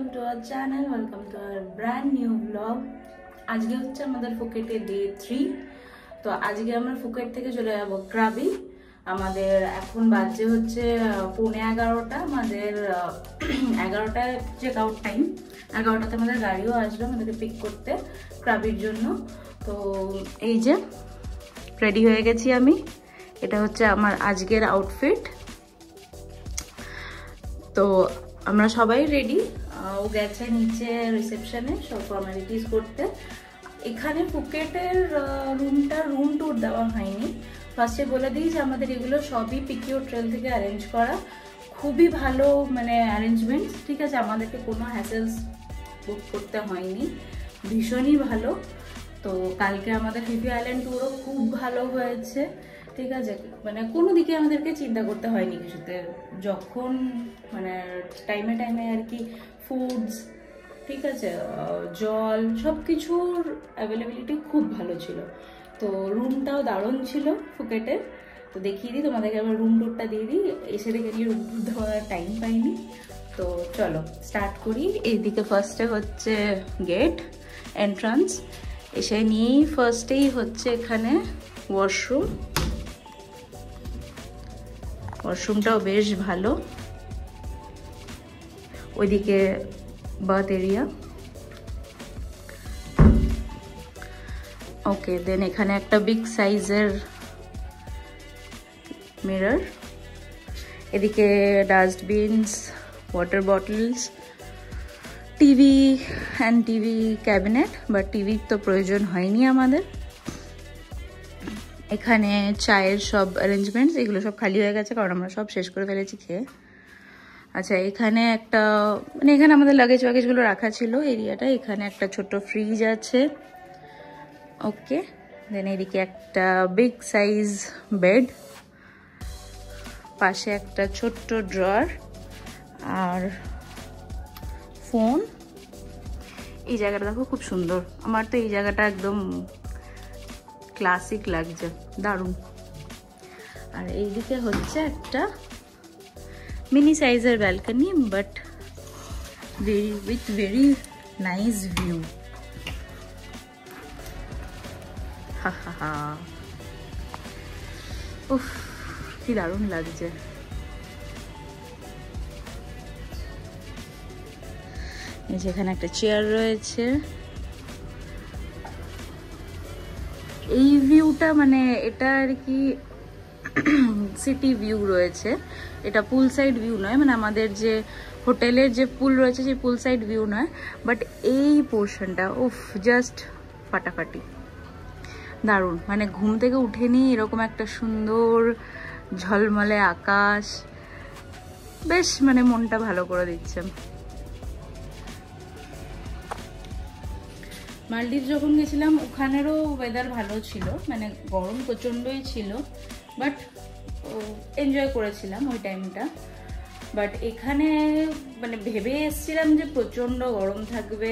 welcome to our channel, welcome to our brand new vlog. আজকে হচ্ছে আমাদের ফুকেটে day 3। তো আজকে আমরা ফুকেট থেকে চলে যাব ক্রাবি। আমাদের এখন বাজে হচ্ছে 11:15। আমাদের 11টায় চেক আউট টাইম। 11টাতে আমাদের গাড়িও আসবে আমাদেরকে পিক করতে ক্রাবির জন্য। তো এই যে রেডি হয়ে গেছি আমি। এটা হচ্ছে আমার আজকের আউটফিট। তো আমরা সবাই রেডি। ও গেছে নিচে রিসেপশনে সব ফর্মালিটিস করতে। এখানে ফুকেটের রুম ট্যুর দেওয়া হয়নি। ফার্স্টে বলে দিই যে আমাদের এগুলো সবই পিকিও ট্রেল থেকে অ্যারেঞ্জ করা। খুবই ভালো মানে অ্যারেঞ্জমেন্টস, ঠিক আছে। আমাদেরকে কোনো হ্যাসেলস বুক করতে হয়নি, ভীষণই ভালো। তো কালকে আমাদের ফিফি আইল্যান্ড ট্যুরও খুব ভালো হয়েছে, ঠিক আছে। মানে কোনো দিকে আমাদেরকে চিন্তা করতে হয়নি কিছুতে। যখন মানে টাইমে টাইমে আর কি ফুডস, ঠিক আছে, জল, সব কিছুর অ্যাভেলেবিলিটি খুব ভালো ছিল। তো রুমটাও দারুণ ছিল ফুকেটের। তো দেখিয়ে দিই তোমাদেরকে, আবার রুম ট্যুরটা দিয়ে দিই। এসে দেখে নিয়ে রুম ট্যুর দেওয়ার টাইম পাইনি। তো চলো স্টার্ট করি। এইদিকে ফার্স্টে হচ্ছে গেট এন্ট্রান্স। এসে নিয়েই ফার্স্টেই হচ্ছে এখানে ওয়াশরুম। ওয়াশরুমটাও বেশ ভালো। ওইদিকে বাথ এরিয়া। ওকে, দেন এখানে একটা বিগ সাইজের মিরর। এদিকে dustbins, water bottles, TV and TV cabinet, but টিভির তো প্রয়োজন হয়নি আমাদের। এখানে চায়ের সব অ্যারেঞ্জমেন্টস, এগুলো সব খালি হয়ে গেছে কারণ আমরা সব শেষ করে ফেলেছি খেয়ে। আচ্ছা, এখানে একটা মানে এখানে আমাদের লাগেজ ওয়াগেজগুলো রাখা ছিল এরিয়াটা। এখানে একটা ছোট্ট ফ্রিজ আছে। ওকে, দেন এদিকে একটা বিগ সাইজ বেড, পাশে একটা ছোট্ট ড্রয়ার আর ফোন। এই জায়গাটা দেখো খুব সুন্দর। আমার তো এই জায়গাটা একদম ক্লাসিক লাগছে, দারুণ। আর এইদিকে হচ্ছে একটা মিনি সাইজের balcony, but with very nice view. হা হা হা, উফ কি দারুণ লাগছে। যেখানে একটা চেয়ার রয়েছে। এই ভিউটা মানে এটা আর কি সিটি ভিউ রয়েছে। এটা পুল সাইড ভিউ নয়, মানে আমাদের যে হোটেলের যে পুল রয়েছে সেই পুল সাইড ভিউ নয়, বাট এই পোর্শনটা উফ জাস্ট ফাটাফাটি, দারুণ। মানে ঘুম থেকে উঠে নিয়ে এরকম একটা সুন্দর ঝলমলে আকাশ, বেশ মানে মনটা ভালো করে দিচ্ছে। মালদ্বীপ যখন গেছিলাম ওখানেরও ওয়েদার ভালো ছিল, মানে গরম প্রচণ্ডই ছিল, বাট এনজয় করেছিলাম ওই টাইমটা। বাট এখানে মানে ভেবে এসেছিলাম যে প্রচণ্ড গরম থাকবে,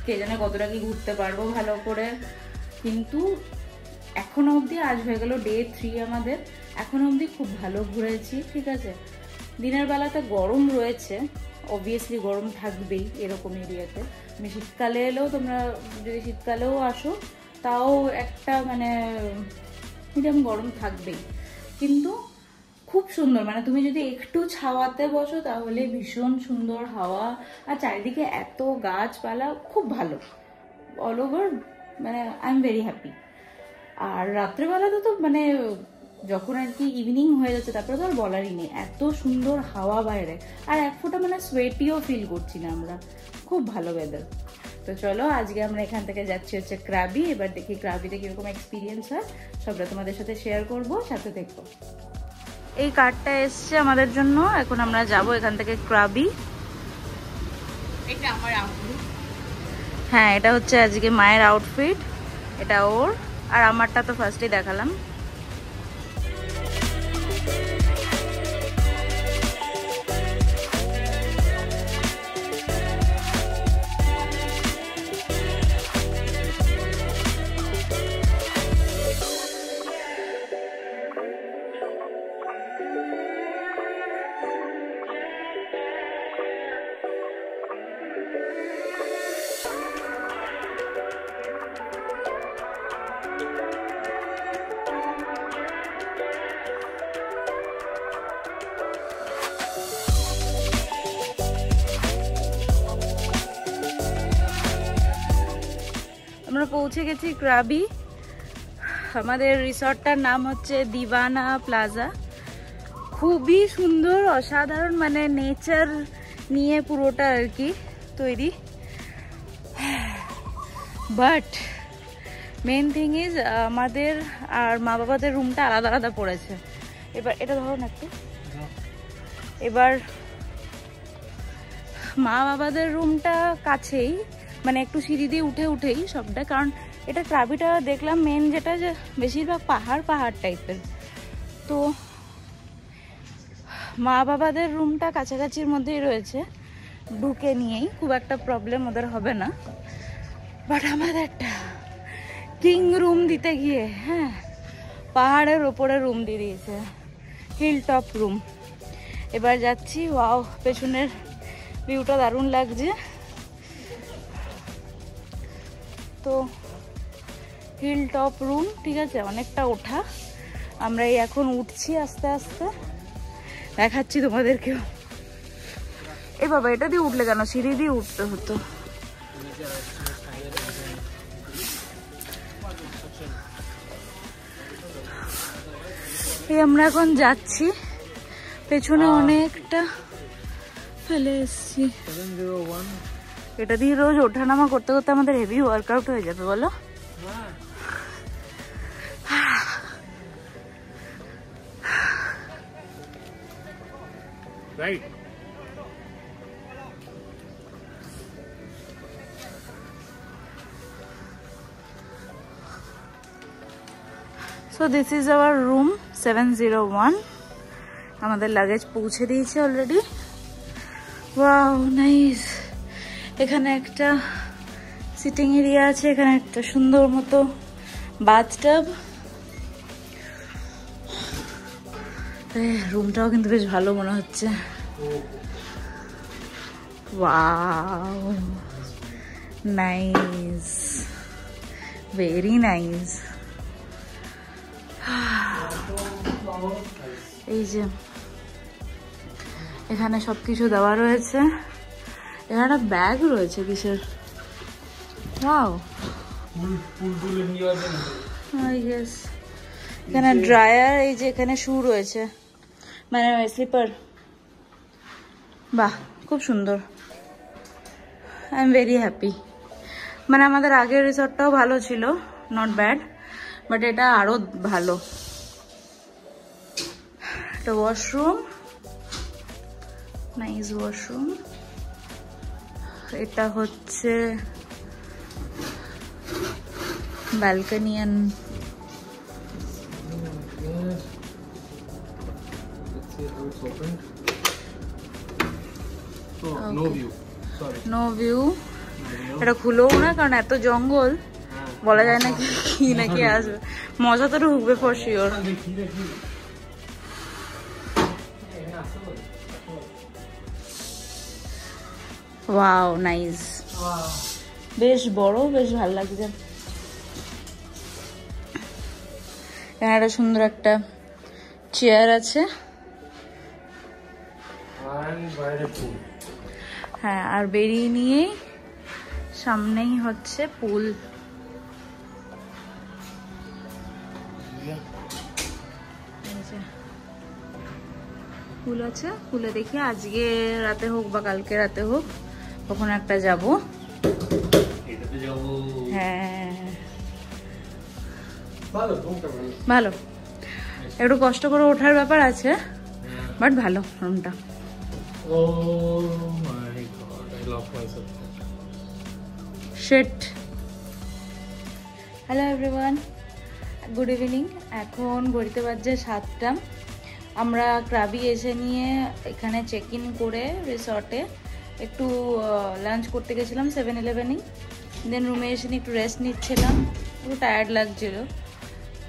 কে জানে কতটা কি ঘুরতে পারবো ভালো করে। কিন্তু এখনো অবধি, আজ হয়ে গেল ডে 3 আমাদের, এখনো অবধি খুব ভালো ঘুরেছি, ঠিক আছে। দিনের বেলাতে গরম রয়েছে, অবভিয়াসলি গরম থাকবেই এরকম এরিয়াতে। আমি শীতকালে এলেও, তোমরা যদি শীতকালেও আসো তাও একটা মানে মিডিয়াম গরম থাকবেই, কিন্তু খুব সুন্দর। মানে তুমি যদি একটু ছাওয়াতে বসো তাহলে ভীষণ সুন্দর হাওয়া, আর চারিদিকে এত গাছপালা, খুব ভালো অল ওভার। মানে আই এম ভেরি হ্যাপি। আর রাত্রেবেলাতে তো মানে যখন আর কি ইভিনিং হয়ে যাচ্ছে তারপরে তো আর বলারই নেই, এত সুন্দর হাওয়া বাইরে, আর এক ফোঁটা মানে সোয়েটিও ফিল করছি না আমরা। খুব ভালো ওয়েদার। তো চলো আজকে আমরা এখান থেকে যাচ্ছি হচ্ছে ক্রাবি। এবার দেখি ক্রাবিতে কিরকম এক্সপিরিয়েন্স হয়, সবটা তোমাদের সাথে শেয়ার করবো, সাথে দেখবো। এই কারটা এসছে আমাদের জন্য, এখন আমরা যাব এখান থেকে ক্রাবি। এটা আমার আউটফিট। হ্যাঁ, এটা হচ্ছে আজকে মায়ের আউটফিট, এটা ওর, আর আমারটা তো ফার্স্টেই দেখালাম। আমরা পৌঁছে গেছি ক্রাবি। আমাদের রিসর্টটার নাম হচ্ছে দিওয়ানা প্লাজা। খুবই সুন্দর, অসাধারণ, মানে নেচার নিয়ে পুরোটা আর কি তৈরি। বাট মেন থিং ইজ আমাদের আর মা বাবাদের রুমটা আলাদা আলাদা পড়েছে। এবার এটা ধরো না একটু। এবার মা বাবাদের রুমটা কাছেই, মানে একটু সিঁড়ি দিয়ে উঠে উঠেই সবটা, কারণ এটা ক্রাবিটা দেখলাম মেন যেটা যে বেশিরভাগ পাহাড় পাহাড় টাইপের। তো মা বাবাদের রুমটা কাছাকাছির মধ্যেই রয়েছে, ঢুকে নিয়েই খুব একটা প্রবলেম ওদের হবে না। বাট আমাদেরটা কিং রুম দিতে গিয়ে হ্যাঁ পাহাড়ের ওপরে রুম দিয়ে দিয়েছে, হিল টপ রুম। এবার যাচ্ছি, ওয়াও পেছনের ভিউটা দারুণ লাগছে। তো হিল টপ রুম, ঠিক আছে, অনেকটা ওঠা। আমরা এই এখন উঠছি আস্তে আস্তে, দেখাচ্ছি তোমাদেরকেও। এ বাবা, এটা দিয়ে উঠলে কেন, সিঁড়ি দিয়ে উঠতে হতো। এই আমরা এখন যাচ্ছি, পেছনে অনেকটা ফেলে এসছি। এটা দিয়ে রোজ ওঠানামা করতে করতে আমাদের হেভি ওয়ার্কআউট হয়ে যাবে, বলো? Right. So this is our room 701. আমাদের লাগেজ পৌঁছে দিয়েছে অলরেডি। Wow nice. এখানে একটা সিটিং এরিয়া আছে, এখানে একটা সুন্দর মতো বাথটাব। রুমটাও কিন্তু বেশ ভালো মনে হচ্ছে। Wow nice, very nice. এই যে এখানে সবকিছু দেওয়া রয়েছে, এখানে একটা ব্যাগ রয়েছে কিসের, ওয়াও ইয়েস। এখানে ড্রায়ার, এই যে এখানে শু রয়েছে, মানে স্লিপার। বাহ, খুব সুন্দর। I am very happy. মানে আমাদের আগের রিসর্টটাও ভালো ছিল, নট ব্যাড, বাট এটা আরো ভালো। একটা ওয়াশরুম, নাইস ওয়াশরুম। এটা হচ্ছে ব্যালকনি এন্ড নো ভিউ। এটা খুলেও না, কারণ এত জঙ্গল, বলা যায় না কি নাকি আসবে। মজা তো ঢুকবে ফর শিওর। ওয়াও নাইস, বেশ বড়, বেশ ভালো লাগছে। এখানে একটা সুন্দর একটা চেয়ার আছে, হ্যাঁ, আর বেরিয়ে নিয়ে সামনেই হচ্ছে পুল। পুল আছে, পুলে দেখি আজকে রাতে হোক বা কালকে রাতে হোক কখনো একটা যাবো। হ্যাঁ ভালো, একটু কষ্ট করে ওঠার ব্যাপার আছে, বাট ভালো রুমটা। Shit. Hello everyone, good evening. এখন ঘড়িতে বাজছে 7টা। আমরা ক্রাবি এসে নিয়ে এখানে চেক ইন করে রিসর্টে একটু লাঞ্চ করতে গেছিলাম 7-11-ই। দেন রুমে এসে একটু রেস্ট নিচ্ছিলাম, একটু টায়ার্ড লাগছিল।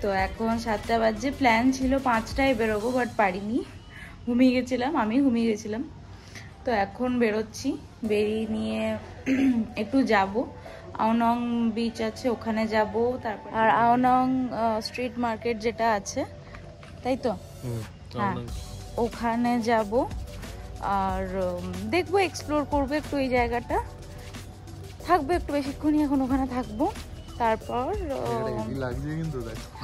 তো এখন 7টা বাজছে। প্ল্যান ছিল 5টায় বেরোবো, বাট পারিনি, ঘুমিয়ে গেছিলাম, আমি ঘুমিয়ে গেছিলাম। তো এখন বেরোচ্ছি, বেরিয়ে নিয়ে একটু যাব, আওনং বিচ আছে ওখানে যাব, তারপর আর আওনং স্ট্রিট মার্কেট যেটা আছে, তাই তো, হ্যাঁ ওখানে যাব। আর দেখবো, এক্সপ্লোর করবো একটু এই জায়গাটা, থাকবো একটু বেশিক্ষণই এখন ওখানে থাকবো। তারপর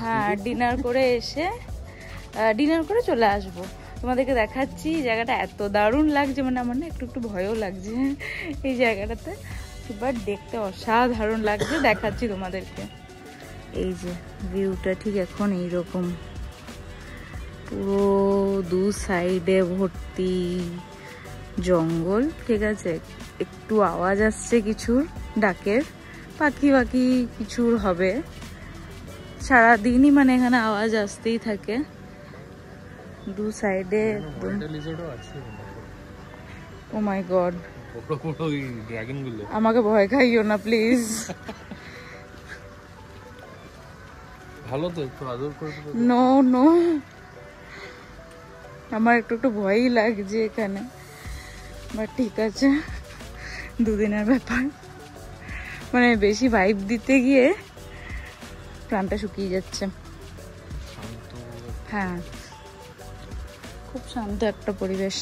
হ্যাঁ ডিনার করে এসে ডিনার করে চলে আসবো। তোমাদেরকে দেখাচ্ছি জায়গাটা এত দারুণ লাগছে, মানে আমার না একটু একটু ভয়ও লাগছে এই জায়গাটাতে, বাট দেখতে অসাধারণ লাগছে। দেখাচ্ছি তোমাদেরকে, এই যে ভিউটা ঠিক এখন এইরকম, পুরো দু সাইডে ভর্তি জঙ্গল, ঠিক আছে। একটু আওয়াজ আসছে কিছুর ডাকের, পাখি পাখি কিছুর হবে, সারাদিনই মানে এখানে আওয়াজ আসতেই থাকে দু সাইডে। ও মাই গড, আমাকে ভয় খাইও না প্লিজ। ভালো তো, একটু আদর করে। নো নো, আমার একটু একটু ভয়ই লাগছে এখানে, বাট ঠিক আছে, দুদিনের ব্যাপার। মানে বেশি ভাইব দিতে গিয়ে প্রাণটা শুকিয়ে যাচ্ছে। হ্যাঁ, খুব শান্ত একটা পরিবেশ।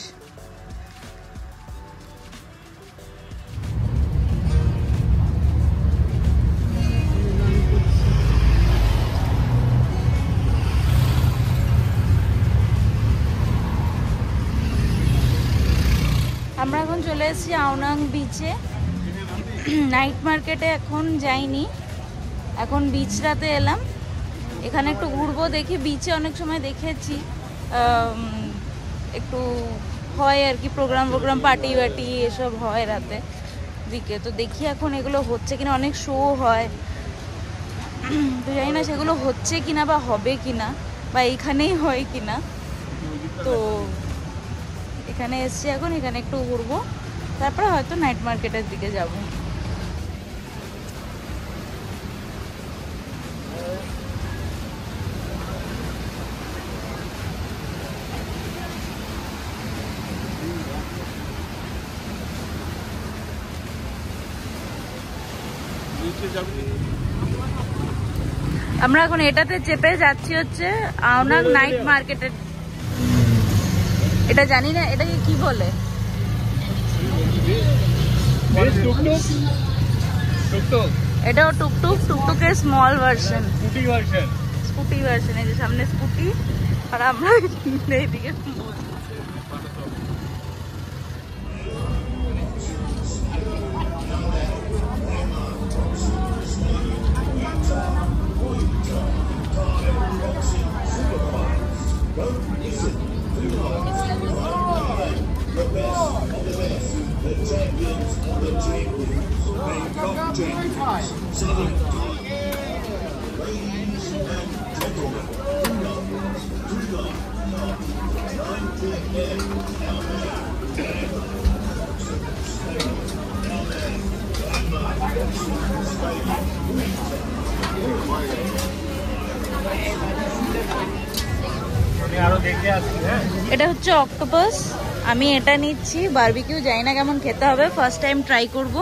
আমরা এখন চলে এসেছি আওনাং বিচে। নাইট মার্কেটে এখন যাইনি, এখন বিচটাতে এলাম। এখানে একটু ঘুরবো, দেখি বিচে অনেক সময় দেখেছি একটু হয় আর কি, প্রোগ্রাম পার্টি বাটি এসব হয় রাতে দিকে, তো দেখি এখন এগুলো হচ্ছে কিনা। অনেক শো হয়, তো জানি না সেগুলো হচ্ছে কিনা বা হবে কিনা, বা এইখানেই হয় কিনা। তো এখানে এসছি এখন, এখানে একটু ঘুরবো, তারপরে হয়তো নাইট মার্কেটের দিকে যাব। আমরা এখন এটাতে চেপে যাচ্ছি হচ্ছে আওনাং নাইট মার্কেটের। এটা জানি না এটাকে কি বলে, এটাও টুকটুকের স্মল ভার্সন, স্কুটি ভার্সন। এই যে সামনে স্কুটি, আর আমরা এইদিকে এটা হচ্ছে অক্টোপাস। আমি এটা নিচ্ছি, বারবিকিউ জানি না কেমন খেতে হবে, ফার্স্ট টাইম ট্রাই করব।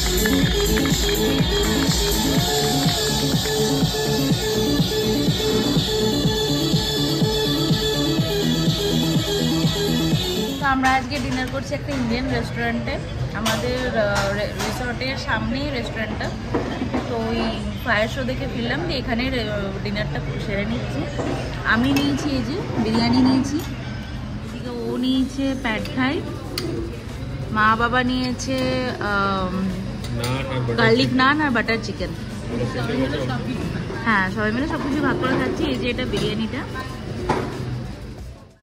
তো আমরা আজকে ডিনার করছি একটা ইন্ডিয়ান রেস্টুরেন্টে, আমাদের রিসর্টের সামনেই রেস্টুরেন্টটা। তো ওই ফায়ার শো দেখে ফিরলাম, দিয়ে এখানে ডিনারটা সেরে নিচ্ছি। আমি নিয়েছি এই যে বিরিয়ানি নিয়েছি, এদিকে ও নিয়েছে প্যাড থাই, মা বাবা নিয়েছে গার্লিক নান আর বাটার চিকেন। হ্যাঁ, সবাই মিলে সব কিছু ভাগ করে খাচ্ছি। এই যে এটা বিরিয়ানিটা,